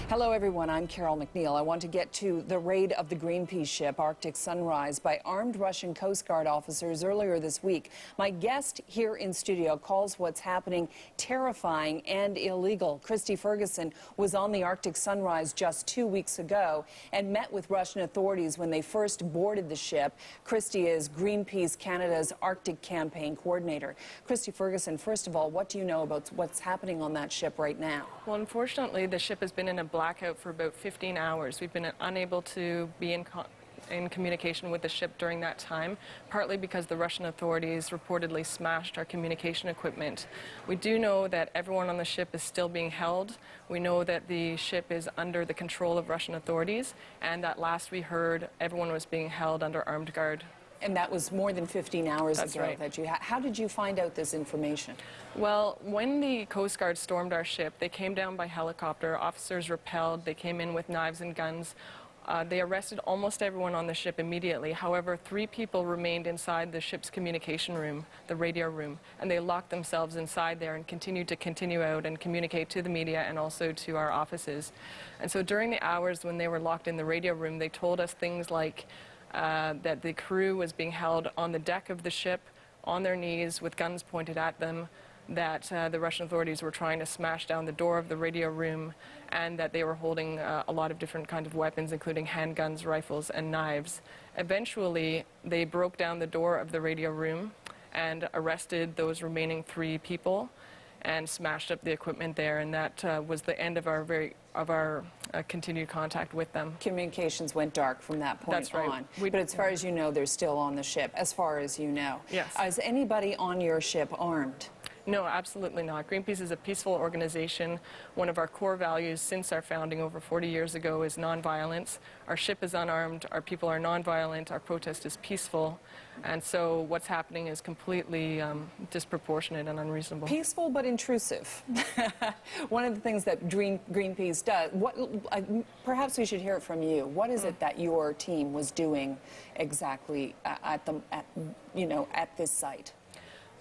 Hello everyone, I'm Carole MacNeil. I want to get to the raid of the Greenpeace ship Arctic Sunrise by armed Russian Coast Guard officers earlier this week. My guest here in studio calls what's happening terrifying and illegal. Christy Ferguson was on the Arctic Sunrise just 2 weeks ago and met with Russian authorities when they first boarded the ship. Christy is Greenpeace Canada's Arctic campaign coordinator. Christy Ferguson, first of all, what do you know about what's happening on that ship right now? Well, unfortunately, the ship has been in a blackout for about 15 hours. We've been unable to be in communication with the ship during that time, partly because the Russian authorities reportedly smashed our communication equipment. We do know that everyone on the ship is still being held. We know that the ship is under the control of Russian authorities, and that last we heard, everyone was being held under armed guard. And that was more than 15 hours That's ago right. that you had. How did you find out this information? Well, when the Coast Guard stormed our ship, they came down by helicopter. Officers rappelled. They came in with knives and guns. They arrested almost everyone on the ship immediately. However, 3 people remained inside the ship's communication room, the radio room, and they locked themselves inside there and continued to out and communicate to the media and also to our offices. And so during the hours when they were locked in the radio room, they told us things like that the crew was being held on the deck of the ship, on their knees, with guns pointed at them, that the Russian authorities were trying to smash down the door of the radio room, and that they were holding a lot of different kinds of weapons, including handguns, rifles, and knives. Eventually, they broke down the door of the radio room and arrested those remaining 3 people and smashed up the equipment there, and that was the end of our continued contact with them. Communications went dark from that point That's right. on. But as far as you know, they're still on the ship, as far as you know. Yes. Is anybody on your ship armed? No, absolutely not. Greenpeace is a peaceful organization. One of our core values since our founding over 40 years ago is nonviolence. Our ship is unarmed, our people are nonviolent, our protest is peaceful, and so what's happening is completely disproportionate and unreasonable. Peaceful but intrusive. One of the things that Greenpeace does, perhaps we should hear it from you. What is it that your team was doing exactly at this site?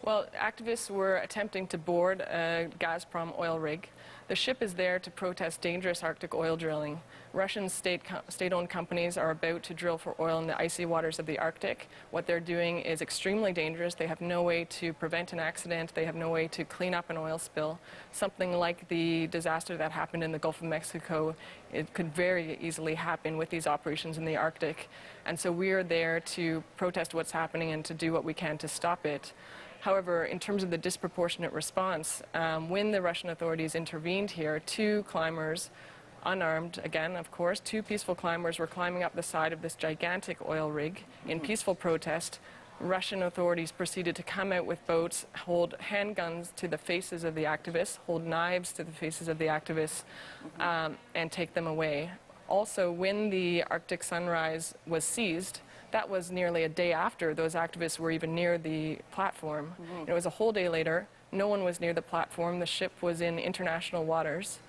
Well, activists were attempting to board a Gazprom oil rig. The ship is there to protest dangerous Arctic oil drilling. Russian state-owned companies are about to drill for oil in the icy waters of the Arctic. What they're doing is extremely dangerous. They have no way to prevent an accident. They have no way to clean up an oil spill. Something like the disaster that happened in the Gulf of Mexico, it could very easily happen with these operations in the Arctic. And so we are there to protest what's happening and to do what we can to stop it. However, in terms of the disproportionate response, when the Russian authorities intervened here, 2 climbers, unarmed again, of course, 2 peaceful climbers were climbing up the side of this gigantic oil rig in peaceful protest. Russian authorities proceeded to come out with boats, hold handguns to the faces of the activists, hold knives to the faces of the activists, and take them away. Also, when the Arctic Sunrise was seized, that was nearly a day after those activists were even near the platform. It was a whole day later. No one was near the platform. The ship was in international waters,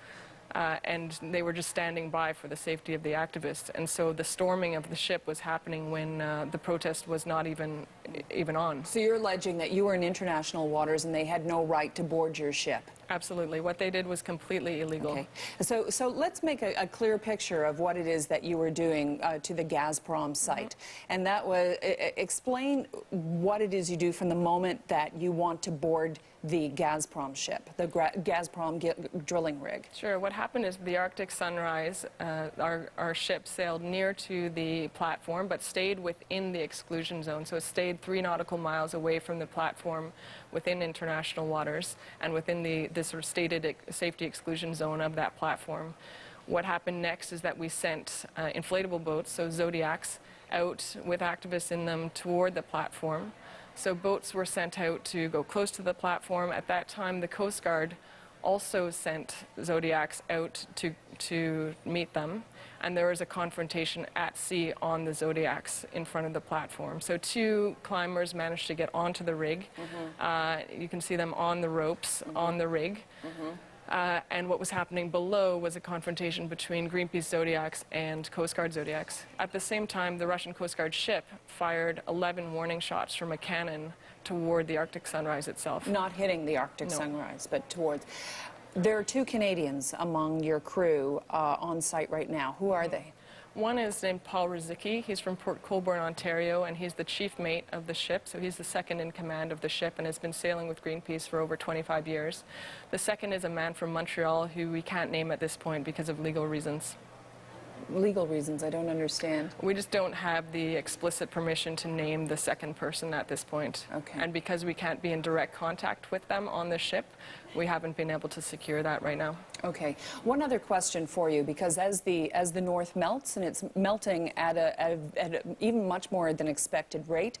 and they were just standing by for the safety of the activists. And so the storming of the ship was happening when the protest was not even on. So you're alleging that you were in international waters and they had no right to board your ship? Absolutely. What they did was completely illegal. Okay. So let's make a clear picture of what it is that you were doing to the Gazprom site. And that was, explain what it is you do from the moment that you want to board the Gazprom ship, the Gazprom drilling rig. Sure. What happened is the Arctic Sunrise, our ship sailed near to the platform but stayed within the exclusion zone. So it stayed 3 nautical miles away from the platform within international waters and within the sort of stated safety exclusion zone of that platform. What happened next is that we sent inflatable boats, so Zodiacs, out with activists in them toward the platform. So boats were sent out to go close to the platform. At that time, the Coast Guard also sent Zodiacs out to meet them, and there was a confrontation at sea on the Zodiacs in front of the platform. So 2 climbers managed to get onto the rig. You can see them on the ropes on the rig. And what was happening below was a confrontation between Greenpeace Zodiacs and Coast Guard Zodiacs. At the same time, the Russian Coast Guard ship fired 11 warning shots from a cannon toward the Arctic Sunrise itself. Not hitting the Arctic Sunrise, but towards. There are 2 Canadians among your crew on site right now. Who are they? One is named Paul Rizicki. He's from Port Colborne, Ontario, and he's the chief mate of the ship, so he's the second in command of the ship and has been sailing with Greenpeace for over 25 years. The second is a man from Montreal who we can't name at this point because of legal reasons. Legal reasons, I don't understand. We just don't have the explicit permission to name the second person at this point. Okay. And because we can't be in direct contact with them on the ship, we haven't been able to secure that right now. Okay. One other question for you, because as the North melts, and it's melting at a even much more than expected rate,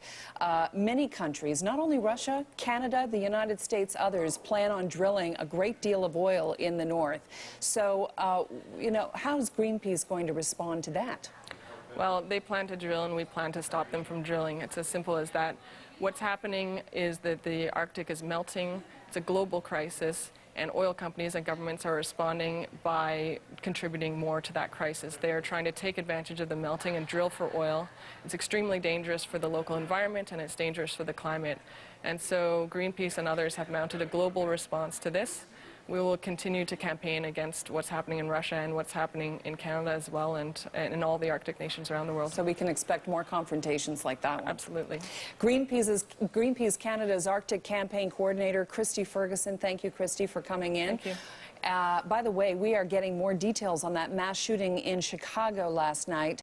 many countries, not only Russia, Canada, the United States, others, plan on drilling a great deal of oil in the north. So, you know, how's Greenpeace going to respond to that? Well, they plan to drill and we plan to stop them from drilling. It's as simple as that. What's happening is that the Arctic is melting. It's a global crisis, and oil companies and governments are responding by contributing more to that crisis. They are trying to take advantage of the melting and drill for oil. It's extremely dangerous for the local environment, and it's dangerous for the climate. And so Greenpeace and others have mounted a global response to this. We will continue to campaign against what's happening in Russia and what's happening in Canada as well, and in all the Arctic nations around the world. So we can expect more confrontations like that one. Absolutely. Greenpeace Canada's Arctic Campaign Coordinator, Christy Ferguson. Thank you, Christy, for coming in. Thank you. By the way, we are getting more details on that mass shooting in Chicago last night.